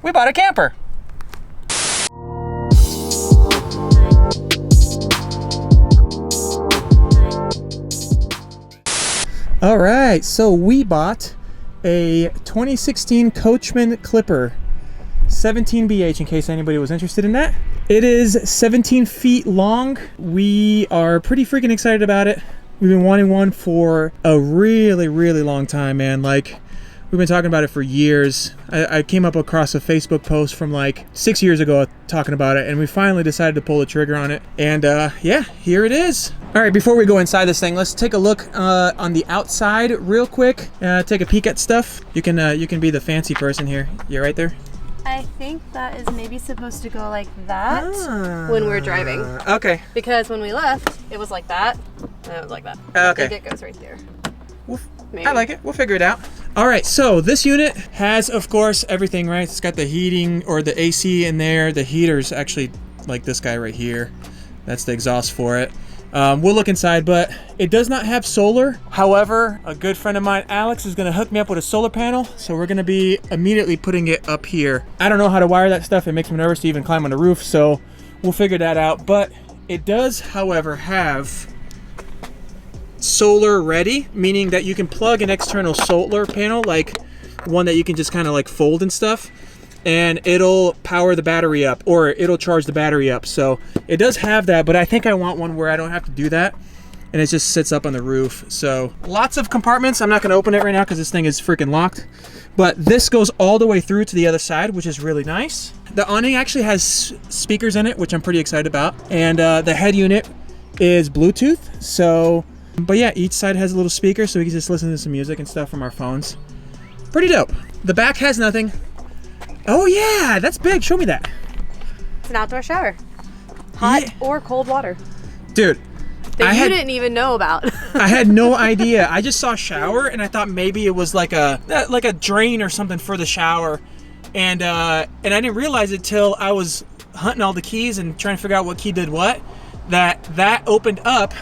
we bought a camper. All right, so we bought a 2016 Coachmen Clipper 17 BH, in case anybody was interested in that. It is 17 feet long. We are pretty freaking excited about it. We've been wanting one for a really, really long time, man. Like, we've been talking about it for years. I came up across a Facebook post from like 6 years ago talking about it, and we finally decided to pull the trigger on it. And yeah, here it is. All right, before we go inside this thing, let's take a look on the outside real quick. Take a peek at stuff. You can be the fancy person here. You're right there. I think that is maybe supposed to go like that when we're driving. Okay. Because when we left, it was like that, and it was like that. Okay. I think it goes right there. I like it. We'll figure it out. All right, so this unit has, of course, everything, right? It's got the heating or the AC in there. The heater's actually like this guy right here. That's the exhaust for it. We'll look inside, but it does not have solar. However, a good friend of mine, Alex, is gonna hook me up with a solar panel. So we're gonna be immediately putting it up here. I don't know how to wire that stuff. It makes me nervous to even climb on the roof. So we'll figure that out. But it does, however, have solar ready, meaning that you can plug an external solar panel, like one that you can just kind of like fold and stuff, and it'll power the battery up, or it'll charge the battery up. So it does have that, but I think I want one where I don't have to do that, and it just sits up on the roof. So lots of compartments. I'm not going to open it right now because this thing is freaking locked, but this goes all the way through to the other side, which is really nice. The awning actually has speakers in it, which I'm pretty excited about, and the head unit is Bluetooth. So but yeah, each side has a little speaker, so we can just listen to some music and stuff from our phones. Pretty dope. The back has nothing. Oh yeah, that's big. Show me that. It's an outdoor shower. Hot or cold water. Dude. That you didn't even know about. I had no idea. I just saw shower, and I thought maybe it was like a drain or something for the shower. And I didn't realize it till I was hunting all the keys and trying to figure out what key did what, that opened up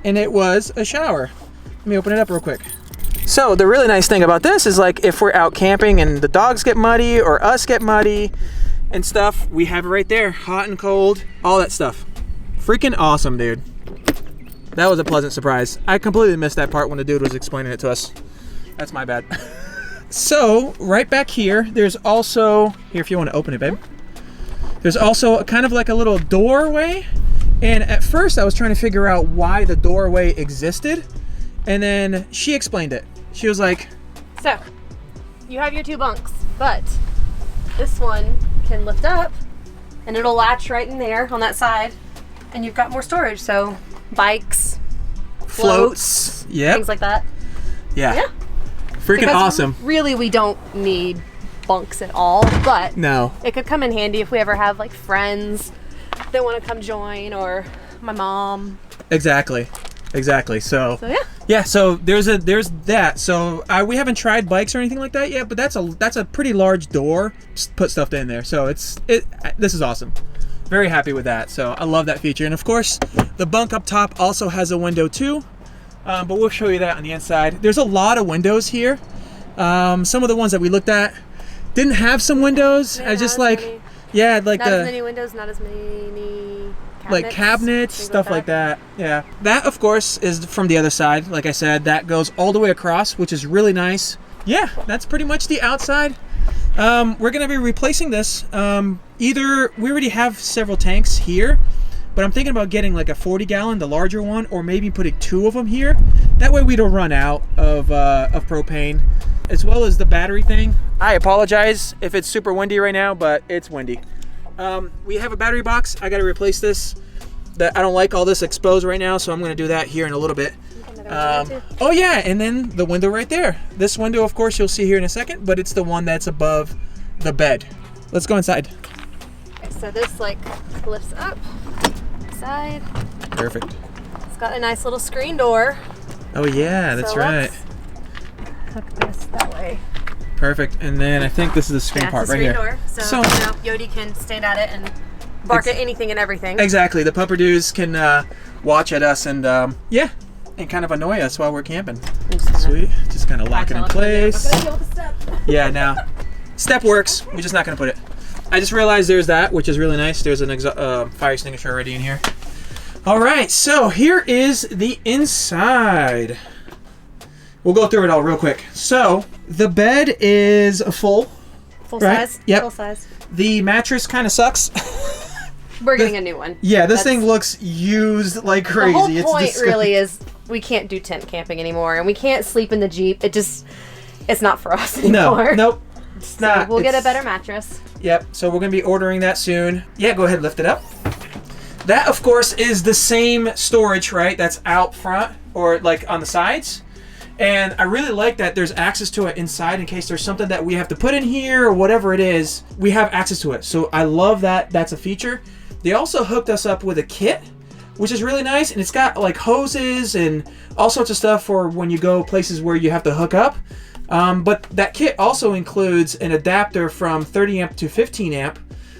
and it was a shower. Let me open it up real quick. So the really nice thing about this is, like, if we're out camping and the dogs get muddy or us get muddy and stuff, we have it right there, hot and cold, all that stuff. Freaking awesome, dude. That was a pleasant surprise. I completely missed that part when the dude was explaining it to us. That's my bad. So right back here, there's also, here if you want to open it, babe. There's also kind of like a little doorway. And at first I was trying to figure out why the doorway existed. And then she explained it. She was like, so you have your two bunks, but this one can lift up and it'll latch right in there on that side. And you've got more storage. So bikes, floats, things like that. Yeah. Freaking because awesome. Really, we don't need bunks at all, but no, it could come in handy if we ever have like friends that want to come join, or my mom. Exactly. So yeah. So there's that. So we haven't tried bikes or anything like that yet, but that's a pretty large door. Just put stuff in there. So this is awesome. Very happy with that. So I love that feature. And of course, the bunk up top also has a window too. But we'll show you that on the inside. There's a lot of windows here. Some of the ones that we looked at didn't have some windows. I just like, many. Yeah, like not as many windows, not as many cabinets, like cabinets, stuff like that. Yeah, that of course is from the other side. Like I said, that goes all the way across, which is really nice. Yeah, that's pretty much the outside. We're gonna be replacing this. Either we already have several tanks here, but I'm thinking about getting like a 40-gallon, the larger one, or maybe putting 2 of them here. That way we don't run out of propane, as well as the battery thing. I apologize if it's super windy right now, but it's windy. We have a battery box. I got to replace this. I don't like all this exposed right now, so I'm going to do that here in a little bit. Oh yeah, and then the window right there. This window, of course, you'll see here in a second, but it's the one that's above the bed. Let's go inside. Okay, so this like lifts up. Side. Perfect. It's got a nice little screen door. Oh yeah, that's right. Hook this that way. Perfect. And then I think this is the screen part right here. Door. So Yodi can stand at it and bark at anything and everything. Exactly. The pupperdoos can watch at us and and kind of annoy us while we're camping. Sweet. Just kind of lock it in place. Yeah. Now Step works. We're just not gonna put it. I just realized there's that, which is really nice. There's an fire extinguisher already in here. All right, so here is the inside. We'll go through it all real quick. So the bed is full. Full right? size? Yep. Full size. The mattress kind of sucks. We're getting a new one. Yeah, this thing looks used like crazy. The whole point really is we can't do tent camping anymore, and we can't sleep in the Jeep. It's not for us anymore. Nope. It's not. So we'll get a better mattress. Yep, so we're going to be ordering that soon. Yeah, go ahead, lift it up. That, of course, is the same storage, right? That's out front or like on the sides. And I really like that there's access to it inside in case there's something that we have to put in here or whatever it is. We have access to it. So I love that that's a feature. They also hooked us up with a kit, which is really nice. And it's got like hoses and all sorts of stuff for when you go places where you have to hook up. But that kit also includes an adapter from 30 amp to 15 amp.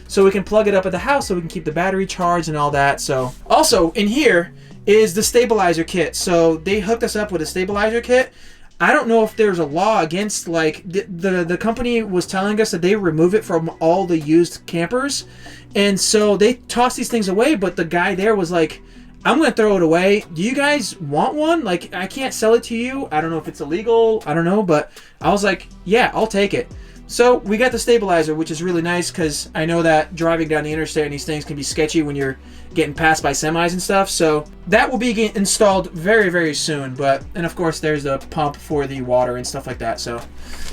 So we can plug it up at the house so we can keep the battery charged and all that. So also in here is the stabilizer kit. So they hooked us up with a stabilizer kit. I don't know if there's a law against, like, the company was telling us that they remove it from all the used campers. And so they toss these things away, but the guy there was like, I'm going to throw it away. Do you guys want one? Like, I can't sell it to you. I don't know if it's illegal. I don't know, but I was like, yeah, I'll take it. So we got the stabilizer, which is really nice because I know that driving down the interstate and these things can be sketchy when you're getting passed by semis and stuff. So that will be installed very, very soon. And of course, there's the pump for the water and stuff like that. So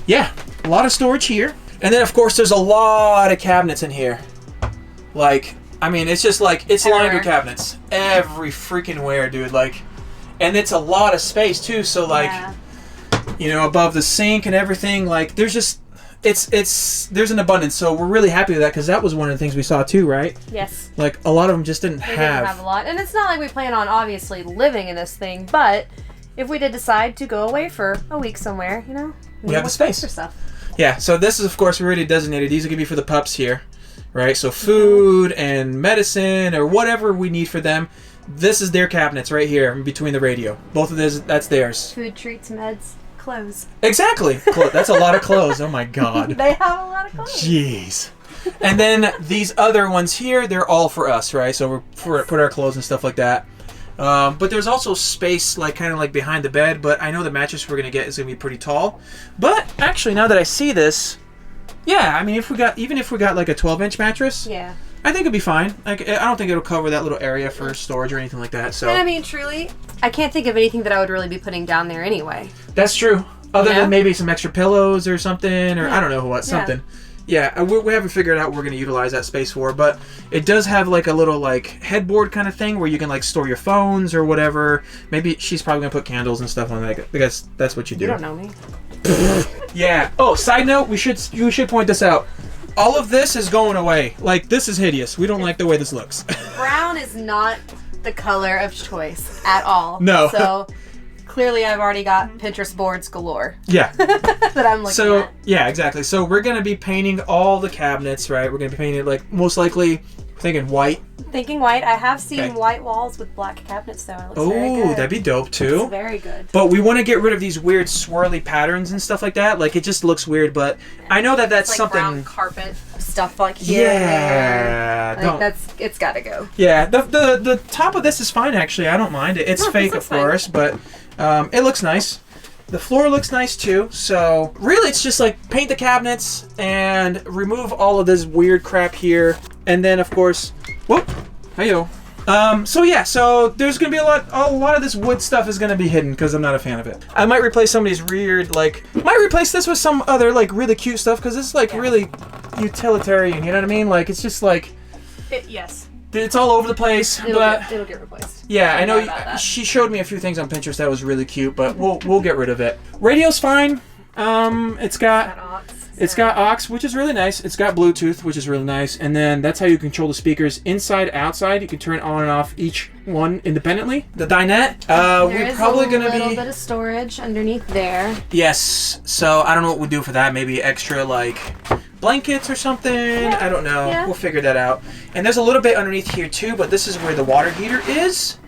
yeah, a lot of storage here. And then of course, there's a lot of cabinets in here. Like, I mean, it's just like, it's lined with cabinets every freaking where, dude. Like, and it's a lot of space too. So like, you know, above the sink and everything, like there's just, there's an abundance. So we're really happy with that because that was one of the things we saw too, right? Yes. Like a lot of them just didn't Didn't have a lot. And it's not like we plan on obviously living in this thing, but if we did decide to go away for a week somewhere, you know, we have the space for stuff. Yeah, so this is of course we already designated. These are gonna be for the pups here, right? So food and medicine or whatever we need for them. This is their cabinets right here in between the radio. Both of those, that's theirs. Food, treats, meds, clothes. Exactly. That's a lot of clothes. Oh my god. They have a lot of clothes. Jeez. And then these other ones here, they're all for us, right? So we're put our clothes and stuff like that. But there's also space, like kind of like behind the bed. But I know the mattress we're gonna get is gonna be pretty tall. But actually, now that I see this, yeah, I mean, even if we got like a 12-inch mattress, yeah, I think it'd be fine. Like, I don't think it'll cover that little area for storage or anything like that. So. And I mean, truly, I can't think of anything that I would really be putting down there anyway. That's true. Other than maybe some extra pillows or something, or I don't know what, something. Yeah, we haven't figured out what we're going to utilize that space for, but it does have like a little like headboard kind of thing where you can like store your phones or whatever. Maybe she's probably going to put candles and stuff on that because that's what you do. You don't know me. Yeah. Oh, side note, we should point this out. All of this is going away. Like, this is hideous. We don't like the way this looks. Brown is not the color of choice at all. No. So clearly I've already got Pinterest boards galore. Yeah. that I'm looking at. Yeah, exactly. So we're going to be painting all the cabinets, right? We're going to be painting, like, most likely, thinking white. Thinking white. I have seen white walls with black cabinets, though. It looks very good. That'd be dope, too. It's very good. But we want to get rid of these weird swirly patterns and stuff like that. Like, it just looks weird, but I know that that's like something... brown carpet stuff like here and there. Like, it's got to go. Yeah, the top of this is fine, actually. I don't mind it. It's fake, of course, but it looks nice. The floor looks nice, too. So, really, it's just, like, paint the cabinets and remove all of this weird crap here. And then, of course... Whoop! Hey-yo. So there's gonna be a lot of this wood stuff is gonna be hidden because I'm not a fan of it. I might replace some of these weird, might replace this with some other, really cute stuff because it's, really utilitarian, you know what I mean? Like, it's just, yes. It's all over the place, it'll get replaced. Yeah, I know. She showed me a few things on Pinterest that was really cute, but we'll get rid of it. Radio's fine. It's got aux, which is really nice. It's got Bluetooth, which is really nice. And then that's how you control the speakers inside, outside. You can turn on and off each one independently. The dinette, we're probably going to be... a little bit of storage underneath there. Yes. So I don't know what we'll do for that. Maybe extra, blankets or something. Yeah. I don't know. Yeah. We'll figure that out. And there's a little bit underneath here, too, but this is where the water heater is.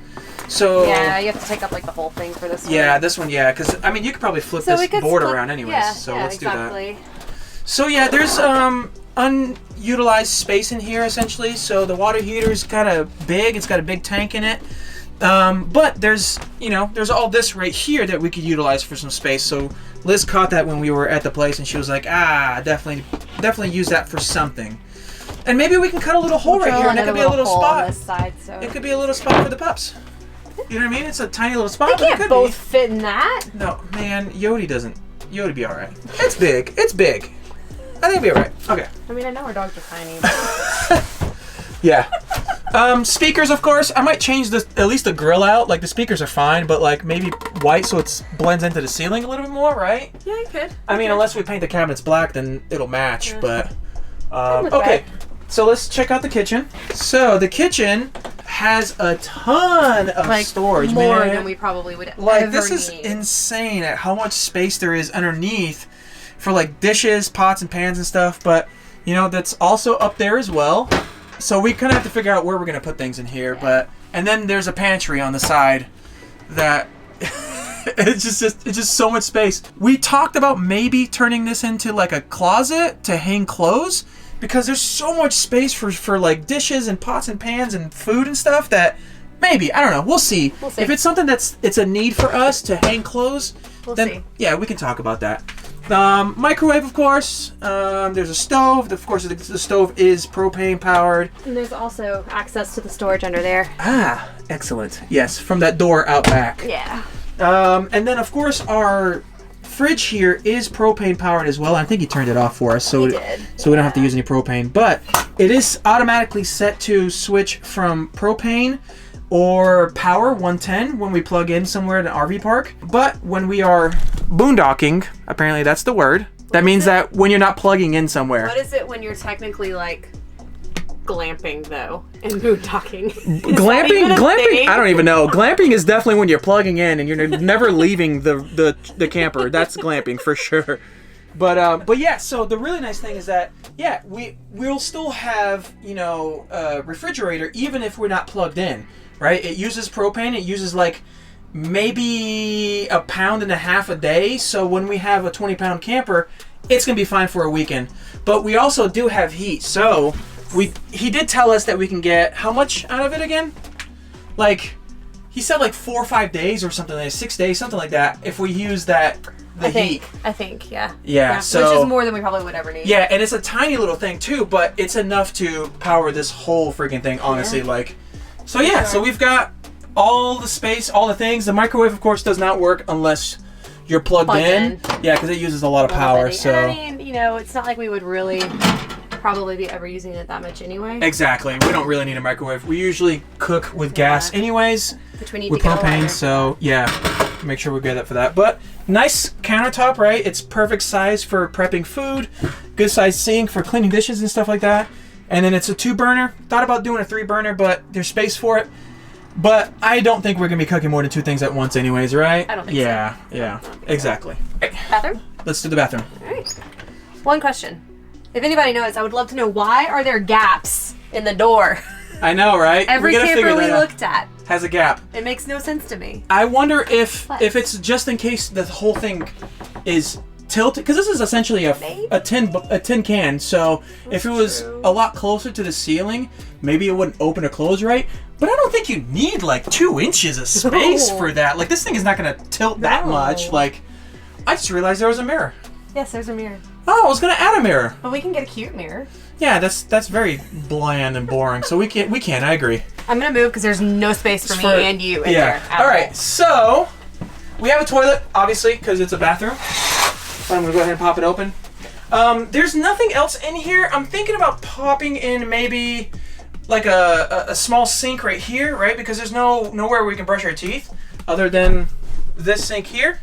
So yeah, you have to take up the whole thing for this one. Yeah, this one, because you could probably flip this board around anyways. So let's do that. So yeah, there's unutilized space in here essentially. So the water heater is kind of big. It's got a big tank in it. But there's all this right here that we could utilize for some space. So Liz caught that when we were at the place, and she was like, definitely use that for something. And maybe we can cut a little hole right here, and it could be a little spot. On this side, so. It could be a little spot for the pups. You know what I mean? It's a tiny little spot. They can't both fit in that. No, man, Yodi doesn't. Yodi be all right. It's big. It's big. I think it'll be all right. Okay. I mean, I know our dogs are tiny. Yeah. Speakers, of course. I might change at least the grill out. Like, the speakers are fine, but like maybe white so it blends into the ceiling a little bit more, right? Yeah, you could. I mean, unless we paint the cabinets black, then it'll match. Yeah. But okay. So let's check out the kitchen. So the kitchen has a ton of storage, more man. than we probably would ever this is need. Insane at how much space there is underneath for like dishes, pots, and pans and stuff. But that's also up there as well. So we kind of have to figure out where we're gonna put things in here. Yeah. And then there's a pantry on the side that it's just so much space. We talked about maybe turning this into like a closet to hang clothes, because there's so much space for like dishes and pots and pans and food and stuff that maybe, I don't know, we'll see. If it's something it's a need for us to hang clothes, then see. Yeah, we can talk about that. Microwave, of course. There's a stove. Of course, the stove is propane powered. And there's also access to the storage under there. Ah, excellent. Yes, from that door out back. Yeah. And then, of course, our fridge here is propane powered as well. I think he turned it off for us, so we don't have to use any propane. But it is automatically set to switch from propane or power 110 when we plug in somewhere at an RV park. But when we are boondocking, apparently that's the word. That means that when you're not plugging in somewhere. What is it when you're technically like glamping though and boondocking? Glamping? I don't even know. Glamping is definitely when you're plugging in and you're never leaving the camper. That's glamping for sure. But yeah, so the really nice thing is that we'll still have a refrigerator even if we're not plugged in, right? It uses propane. It uses like maybe 1.5 pounds a day. So when we have a 20-pound camper, it's gonna be fine for a weekend. But we also do have heat, so he did tell us that we can get how much out of it again? Like he said, like 4 or 5 days or something, like 6 days, something like that. If we use that. I think, yeah. Yeah, so which is more than we probably would ever need. Yeah, and it's a tiny little thing too, but it's enough to power this whole freaking thing, honestly. Yeah. So we've got all the space, all the things. The microwave, of course, does not work unless you're plugged in. Yeah, because it uses a lot of power. So and I mean, it's not like we would really probably be ever using it that much anyway. Exactly. We don't really need a microwave. We usually cook with gas anyways. Which we need with to get propane, so yeah. Make sure we get that for that. But nice countertop, right? It's perfect size for prepping food. Good size sink for cleaning dishes and stuff like that. And then it's a 2-burner. Thought about doing a 3-burner, but there's space for it. But I don't think we're gonna be cooking more than 2 things at once, anyways, right? I don't think so. Yeah, exactly. So. Bathroom? Let's do the bathroom. All right. One question. If anybody knows, I would love to know, why are there gaps in the door? I know, right? Every camper we looked at has a gap. It makes no sense to me. I wonder if it's just in case the whole thing is tilted, because this is essentially a tin can. So if it was a lot closer to the ceiling, maybe it wouldn't open or close right. But I don't think you need like 2 inches of space for that. Like, this thing is not going to tilt that much. Like, I just realized there was a mirror. Yes, there's a mirror. Oh, I was going to add a mirror. But we can get a cute mirror. Yeah, that's very bland and boring. So we can't. I agree. I'm gonna move because there's no space for me and you in there. All right. So we have a toilet, obviously, because it's a bathroom. So I'm gonna go ahead and pop it open. There's nothing else in here. I'm thinking about popping in maybe like a small sink right here, right? Because there's nowhere we can brush our teeth other than this sink here.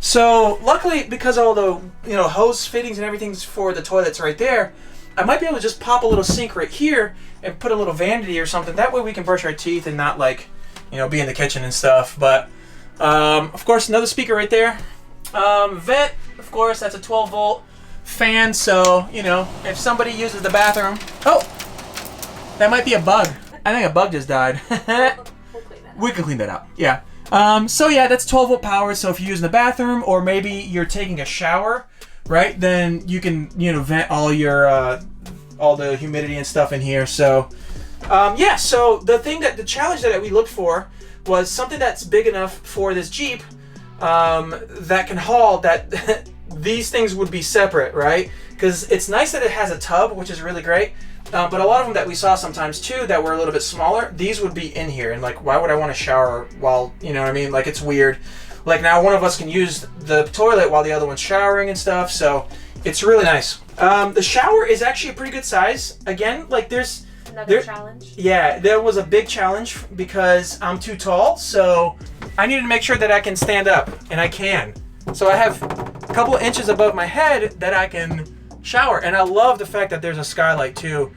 So luckily, because all the hose fittings and everything's for the toilets right there, I might be able to just pop a little sink right here and put a little vanity or something. That way we can brush our teeth and not be in the kitchen and stuff. But of course, another speaker right there. Vent, of course, that's a 12-volt fan. So if somebody uses the bathroom, that might be a bug. I think a bug just died. We can clean that out. Yeah. So yeah, that's 12-volt power. So if you're using the bathroom, or maybe you're taking a shower right, then you can, you know, vent all your all the humidity and stuff in here. So yeah, so the challenge that we looked for was something that's big enough for this Jeep that can haul that these things would be separate, right? Because it's nice that it has a tub, which is really great. But a lot of them that we saw sometimes too that were a little bit smaller, these would be in here. And like, why would I want to shower while, you know what I mean? Like, it's weird. Like, now one of us can use the toilet while the other one's showering and stuff. So it's really nice. The shower is actually a pretty good size. Again, like there's... Another challenge? Yeah, there was a big challenge because I'm too tall. So I needed to make sure that I can stand up, and I can. So I have a couple of inches above my head that I can shower. And I love the fact that there's a skylight too.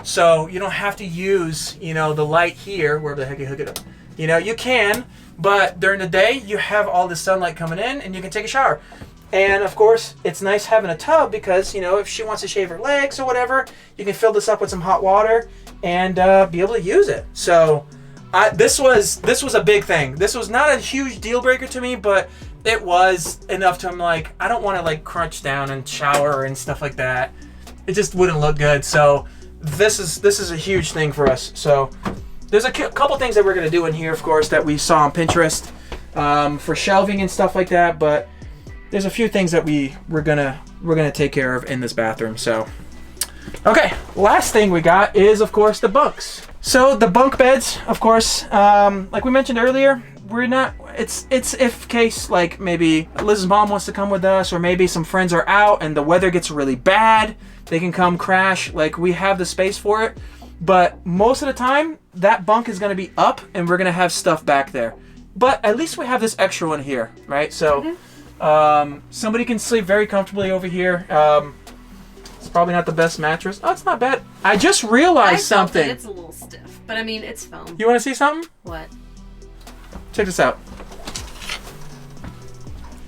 So you don't have to use, you know, the light here, wherever the heck you hook it up. You know, you can, but during the day you have all the sunlight coming in and you can take a shower. And of course, it's nice having a tub because, you know, if she wants to shave her legs or whatever, you can fill this up with some hot water and be able to use it. So this was a big thing. This was not a huge deal breaker to me, but it was enough to, I'm like, I don't want to like crunch down and shower and stuff like that. It just wouldn't look good. So this is a huge thing for us. So there's a couple things that we're gonna do in here, of course, that we saw on Pinterest for shelving and stuff like that. But there's a few things that we're gonna take care of in this bathroom. So okay, last thing we got is, of course, the bunks. So the bunk beds, of course, like we mentioned earlier, we're not, it's if case like maybe Liz's mom wants to come with us, or maybe some friends are out and the weather gets really bad, they can come crash. Like, we have the space for it, but most of the time that bunk is going to be up and we're going to have stuff back there. But at least we have this extra one here, right? So somebody can sleep very comfortably over here. It's probably not the best mattress. Oh, it's not bad. I just realized something. It's a little stiff, but I mean, it's foam. You want to see something? What? Check this out.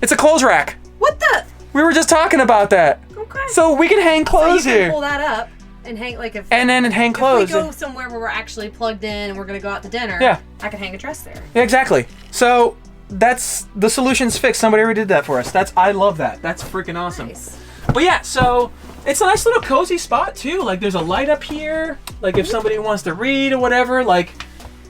It's a clothes rack. What the? We were just talking about that. Okay. So we can hang clothes so you can here. pull that up and hang, like, if and then hang clothes. If we go somewhere where we're actually plugged in and we're gonna go out to dinner, yeah, I can hang a dress there. Yeah, exactly. So that's the solution's fixed. Somebody already did that for us. I love that. That's freaking awesome. Nice. But yeah, so it's a nice little cozy spot too. Like, there's a light up here. Like, if somebody wants to read or whatever, like,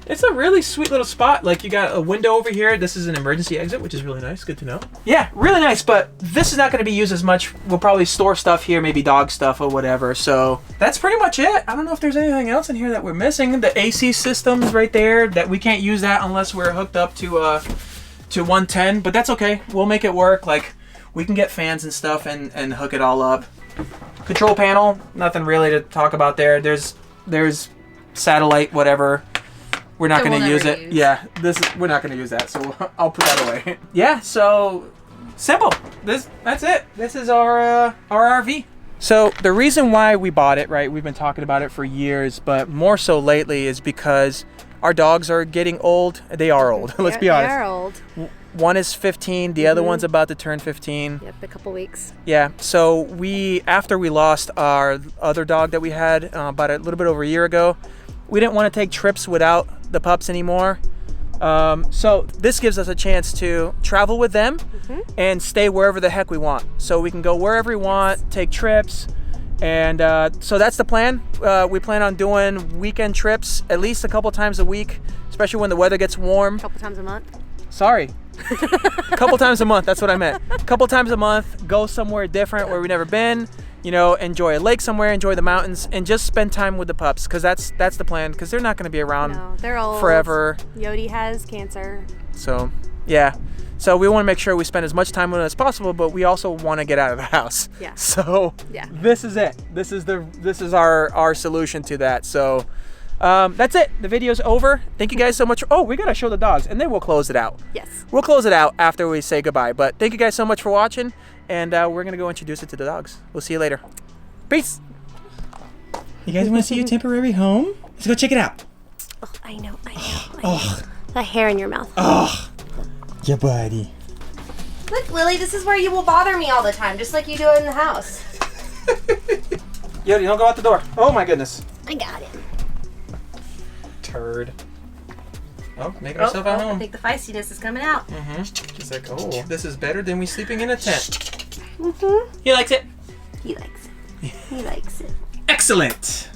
it's a really sweet little spot. Like, you got a window over here. This is an emergency exit, which is really nice. Good to know. Yeah, really nice, but this is not going to be used as much. We'll probably store stuff here, maybe dog stuff or whatever. So that's pretty much it. I don't know if there's anything else in here that we're missing. The AC system's right there. That we can't use that unless we're hooked up to 110, but that's okay. We'll make it work. Like, we can get fans and stuff and hook it all up. Control panel, nothing really to talk about there. There's satellite, whatever. We're not going to use it. Yeah, we're not going to use that, so I'll put that away. Yeah, so simple. That's it. This is our RV. So the reason why we bought it, right? We've been talking about it for years, but more so lately is because our dogs are getting old. They are old. Let's be honest. They are old. One is 15. The other one's about to turn 15. Yep, a couple weeks. Yeah. So after we lost our other dog that we had about a little bit over a year ago, we didn't want to take trips without the pups anymore. So this gives us a chance to travel with them and stay wherever the heck we want. So we can go wherever we want, take trips. And so that's the plan. We plan on doing weekend trips at least a couple times a week, especially when the weather gets warm. A couple times a month? Sorry. A couple times a month, that's what I meant. A couple times a month, go somewhere different where we've never been, you know, enjoy a lake somewhere, enjoy the mountains, and just spend time with the pups, because that's the plan, because they're not going to be around they're old. Forever. Yodi has cancer. So, yeah. So we want to make sure we spend as much time with them as possible, but we also want to get out of the house. Yeah. So this is it. This is our solution to that. So that's it. The video's over. Thank you guys so much. Oh, we got to show the dogs, and then we'll close it out. Yes. We'll close it out after we say goodbye. But thank you guys so much for watching, and we're going to go introduce it to the dogs. We'll see you later. Peace. You guys want to see your temporary home? Let's go check it out. Oh, I know. The hair in your mouth. Oh, yeah, buddy. Look, Lily, this is where you will bother me all the time, just like you do in the house. Yodi, don't go out the door. Oh, my goodness. I got it. Turd. Oh, make ourselves at home. I think the feistiness is coming out. She's like, oh, this is better than we sleeping in a tent. Mm-hmm. He likes it. He likes it. He likes it. Excellent.